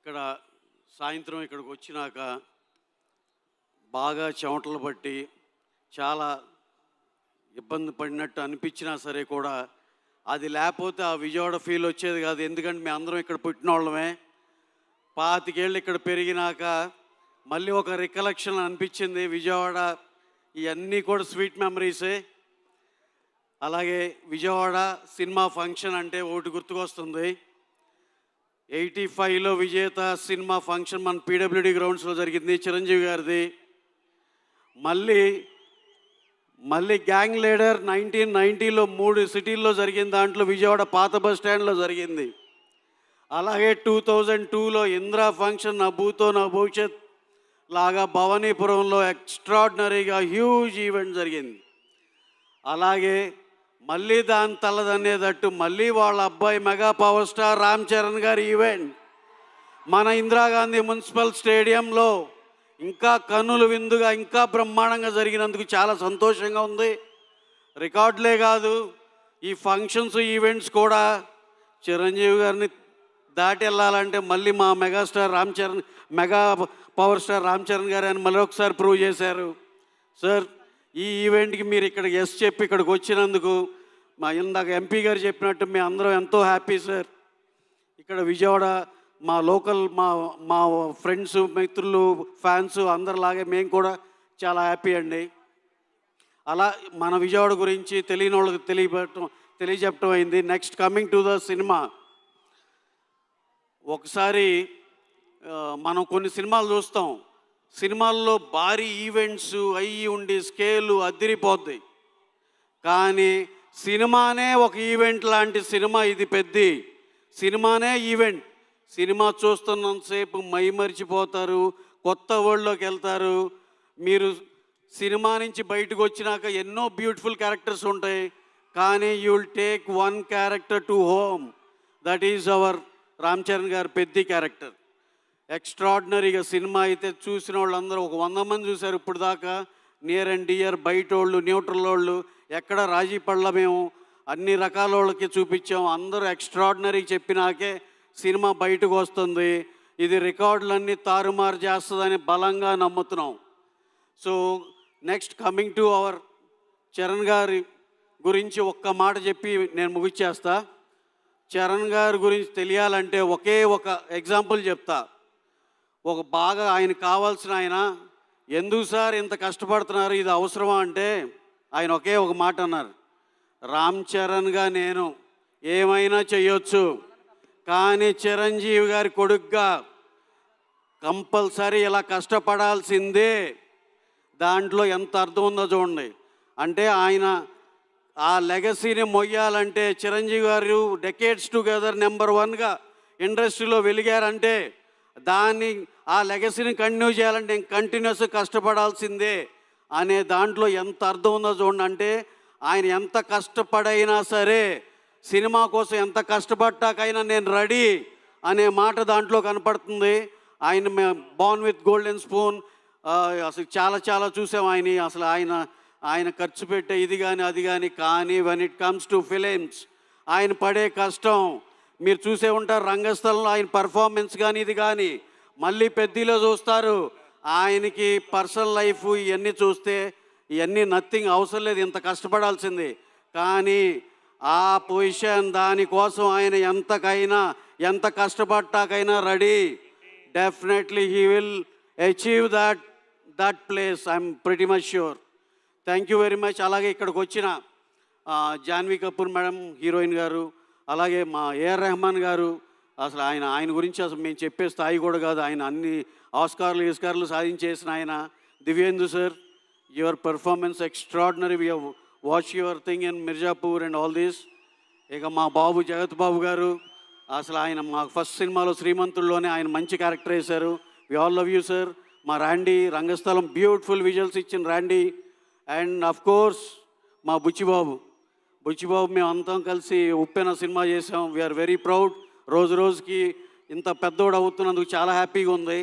ఇక్కడ సాయంత్రం ఇక్కడికి వచ్చినాక బాగా చెమటలు పట్టి చాలా ఇబ్బంది పడినట్టు అనిపించినా సరే కూడా అది లేకపోతే ఆ విజయవాడ ఫీల్ వచ్చేది కాదు. ఎందుకంటే మేము అందరం ఇక్కడ పుట్టిన వాళ్ళమే. 25 ఏళ్ళు ఇక్కడ పెరిగినాక మళ్ళీ ఒక రికలెక్షన్ అనిపించింది విజయవాడ. ఇవన్నీ కూడా స్వీట్ మెమరీసే. అలాగే విజయవాడ సినిమా ఫంక్షన్ అంటే ఒకటి గుర్తుకొస్తుంది. 85లో విజేత సినిమా ఫంక్షన్ మన పీడబ్ల్యూడి గ్రౌండ్స్లో జరిగింది, చిరంజీవి గారిది. మళ్ళీ గ్యాంగ్ లీడర్ 1990లో 3 సిటీల్లో జరిగిన దాంట్లో విజయవాడ పాత బస్ స్టాండ్లో జరిగింది. అలాగే 2002లో ఇందిరా ఫంక్షన్ నా భూతో నా భవిష్యత్ లాగా భవానీపురంలో ఎక్స్ట్రాడినరీగా హ్యూజ్ ఈవెంట్ జరిగింది. అలాగే మళ్ళీ దాని తల్లదనేటట్టు మళ్ళీ వాళ్ళ అబ్బాయి mega power star Ram Charan గారి ఈవెంట్ మన ఇందిరాగాంధీ మున్సిపల్ స్టేడియంలో ఇంకా కన్నుల విందుగా ఇంకా బ్రహ్మాండంగా జరిగినందుకు చాలా సంతోషంగా ఉంది. రికార్డులే కాదు, ఈ ఫంక్షన్స్ ఈవెంట్స్ కూడా చిరంజీవి గారిని దాటి వెళ్ళాలంటే మళ్ళీ మా mega power star Ram Charan గారు అని మరొకసారి ప్రూవ్ చేశారు. సార్, ఈ ఈవెంట్కి మీరు ఇక్కడ ఎస్ చెప్పి ఇక్కడికి వచ్చినందుకు మా ఇందాక ఎంపీ గారు చెప్పినట్టు మేము అందరం ఎంతో హ్యాపీ సార్. ఇక్కడ విజయవాడ మా లోకల్ మా ఫ్రెండ్స్, మిత్రులు, ఫ్యాన్స్ అందరిలాగే మేము కూడా చాలా హ్యాపీ అండి. అలా మన విజయవాడ గురించి తెలియని వాళ్ళకి తెలియజెప్పడం అయింది. Next coming to the cinema. ఒకసారి మనం కొన్ని సినిమాలు చూస్తాం, సినిమాల్లో భారీ ఈవెంట్స్ అయ్యి ఉండి స్కేలు అదిరిపోద్ది. కానీ సినిమానే ఒక ఈవెంట్ లాంటి సినిమా ఇది. పెద్ద సినిమానే ఈవెంట్. సినిమా చూస్తున్నంతసేపు మైమరిచిపోతారు, కొత్త వరల్డ్లోకి వెళ్తారు. మీరు సినిమా నుంచి బయటకు వచ్చినాక ఎన్నో బ్యూటిఫుల్ క్యారెక్టర్స్ ఉంటాయి, కానీ you will take one character to home. That is our Ram Charan గారు పెద్ద క్యారెక్టర్. ఎక్స్ట్రాడినరీగా సినిమా అయితే చూసిన వాళ్ళందరూ ఒక 100 మంది చూశారు ఇప్పుడు దాకా. నియర్ అండ్ డియర్, బయట వాళ్ళు, న్యూట్రల్ వాళ్ళు, ఎక్కడ రాజీ పడల. మేము అన్ని రకాల వాళ్ళకి చూపించాం. అందరూ ఎక్స్ట్రాడినరీ చెప్పినాకే సినిమా బయటకు వస్తుంది. ఇది రికార్డులన్నీ తారుమారు చేస్తుందని బలంగా నమ్ముతున్నాం. So next coming to our Charan గారి గురించి ఒక్క మాట చెప్పి నేను ముగిచ్చేస్తా. చరణ్ గారి గురించి తెలియాలంటే ఒకే ఒక ఎగ్జాంపుల్ చెప్తా. బాగా ఆయన కావాల్సిన ఆయన, ఎందుకు సార్ ఇంత కష్టపడుతున్నారు, ఇది అవసరమా అంటే ఆయన ఒకే ఒక మాట అన్నారు, రామ్ చరణ్గా నేను ఏమైనా చేయొచ్చు, కానీ చిరంజీవి గారి కొడుకుగా కంపల్సరీ ఇలా కష్టపడాల్సిందే. దాంట్లో ఎంత అర్థం ఉందో చూడండి. అంటే ఆయన ఆ లెగసీని మొయ్యాలంటే చిరంజీవి గారు డెకేడ్స్ టుగెదర్ నెంబర్ 1గా ఇండస్ట్రీలో వెలిగారంటే ఆ లెగసీని కంటిన్యూ చేయాలంటే కంటిన్యూస్గా కష్టపడాల్సిందే అనే దాంట్లో ఎంత అర్థం ఉందో చూడండి. అంటే ఆయన ఎంత కష్టపడైనా సరే, సినిమా కోసం ఎంత కష్టపడ్డాకైనా నేను రెడీ అనే మాట దాంట్లో కనపడుతుంది. ఆయన బార్న్ విత్ గోల్డెన్ స్పూన్ అసలు చాలా చూసాం ఆయన. అసలు ఆయన ఖర్చు పెట్టే ఇది కానీ అది కానీ when it comes to films ఆయన పడే కష్టం మీరు చూసే ఉంటారు. రంగస్థలంలో ఆయన పర్ఫార్మెన్స్ కానీ ఇది కానీ, మళ్ళీ పెద్దలో చూస్తారు ఆయనకి పర్సనల్ లైఫ్ ఇవన్నీ చూస్తే ఇవన్నీ నథింగ్, అవసరం లేదు, ఇంత కష్టపడాల్సింది. కానీ ఆ పొజిషన్ దానికోసం ఆయన ఎంత కష్టపడ్డాకైనా ready. Definitely he will achieve that place. I'm pretty much sure. Thank you very much. అలాగే ఇక్కడికి వచ్చిన జాన్వీ కపూర్ మేడం, హీరోయిన్ గారు, అలాగే మా ఏఆర్ రెహమాన్ గారు, అసలు ఆయన గురించి అసలు మేము చెప్పే స్థాయి కూడా కాదు. ఆయన అన్ని ఆస్కార్లు సాధించేసిన ఆయన. Divyendu sir, your performance extraordinary. We have watch your thing in Mirzapur and all this. ఇక మా బాబు జగత్ బాబు గారు, అసలు ఆయన మా ఫస్ట్ సినిమాలో శ్రీమంతుల్లోనే ఆయన మంచి క్యారెక్టర్ వేశారు. We all love you sir. మా ర్యాండీ, రంగస్థలం బ్యూటిఫుల్ విజువల్స్ ఇచ్చిన ర్యాండీ. అండ్ అఫ్ కోర్స్ మా బుచ్చిబాబు మేము అంతా కలిసి ఉప్పెన సినిమా చేసాం. We are very proud. రోజుకి ఇంత పెద్దోడు అవుతున్నందుకు చాలా హ్యాపీగా ఉంది.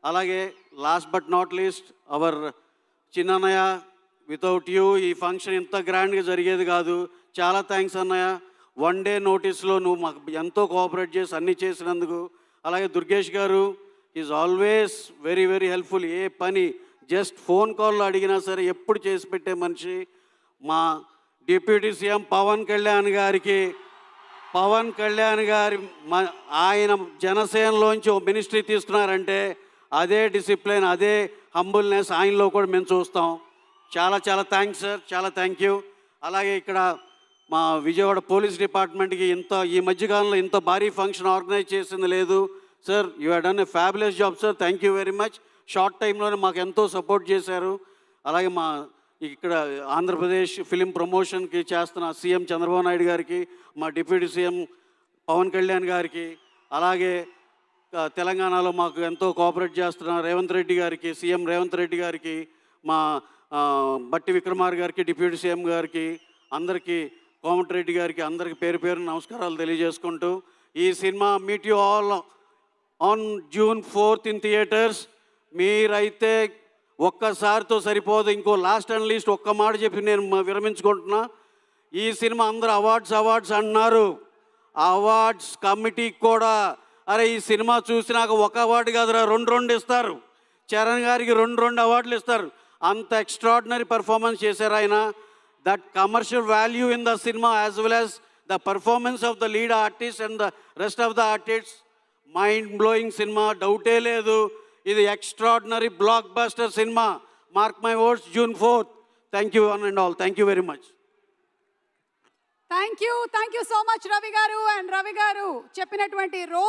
అలాగే last but not least our చిన్నన్నయ్య, వితౌట్ యూ ఈ ఫంక్షన్ ఇంత గ్రాండ్గా జరిగేది కాదు. చాలా థ్యాంక్స్ అన్నయ్య. 1 డే నోటీస్లో నువ్వు మాకు ఎంతో కోఆపరేట్ చేసి అన్నీ చేసినందుకు. అలాగే Durgesh garu is always very very helpful. ఏ పని జస్ట్ ఫోన్ కాల్లో అడిగినా సరే ఎప్పుడు చేసి పెట్టే మనిషి. మా డిప్యూటీ సీఎం పవన్ కళ్యాణ్ గారికి, ఆయన జనసేనలోంచి ఓ మినిస్ట్రీ తీసుకున్నారంటే అదే డిసిప్లిన్, అదే హంబుల్నెస్ ఆయనలో కూడా మేము చూస్తాం. చాలా చాలా థ్యాంక్స్ సార్, చాలా థ్యాంక్ యూ. అలాగే ఇక్కడ మా విజయవాడ పోలీస్ డిపార్ట్మెంట్కి ఈ మధ్యకాలంలో ఇంత భారీ ఫంక్షన్ ఆర్గనైజ్ చేసింది లేదు sir. You have done a fabulous job sir, thank you very much. Short టైంలోనే మాకు ఎంతో సపోర్ట్ చేశారు. అలాగే మా ఇక్కడ ఆంధ్రప్రదేశ్ ఫిలిం ప్రమోషన్కి చేస్తున్న సీఎం చంద్రబాబు నాయుడు గారికి, మా డిప్యూటీ సీఎం పవన్ కళ్యాణ్ గారికి, అలాగే తెలంగాణలో మాకు ఎంతో కోఆపరేట్ చేస్తున్న రేవంత్ రెడ్డి గారికి, సీఎం రేవంత్ రెడ్డి గారికి, మా బట్టి విక్రమార్ గారికి, డిప్యూటీ సీఎం గారికి, అందరికీ కోమటిరెడ్డి గారికి, అందరికీ పేరు పేరు నమస్కారాలు తెలియజేసుకుంటూ, ఈ cinema meet you all on June 4th in theatres. మీరైతే ఒక్కసారితో సరిపోదు, ఇంకో లాస్ట్ అండ్ లీస్ట్ ఒక్క మాట చెప్పి నేను విరమించుకుంటున్నా. ఈ సినిమా అందరూ అవార్డ్స్ అంటున్నారు. అవార్డ్స్ కమిటీకి కూడా అరే ఈ సినిమా చూసినాక ఒక అవార్డు కాదురా, రెండు ఇస్తారు. చరణ్ గారికి రెండు అవార్డులు ఇస్తారు. అంత ఎక్స్ట్రాడినరీ పర్ఫార్మెన్స్ చేశారు ఆయన. That commercial value in the cinema as well as the performance of the lead artist and the rest of the artist, mind blowing cinema, డౌటే లేదు. ఇది extraordinary block buster cinema. Mark my words, June 4th. Thank you one and all, thank you very much. Thank you so much Ravi గారు. And Ravi గారు చెప్పినటువంటి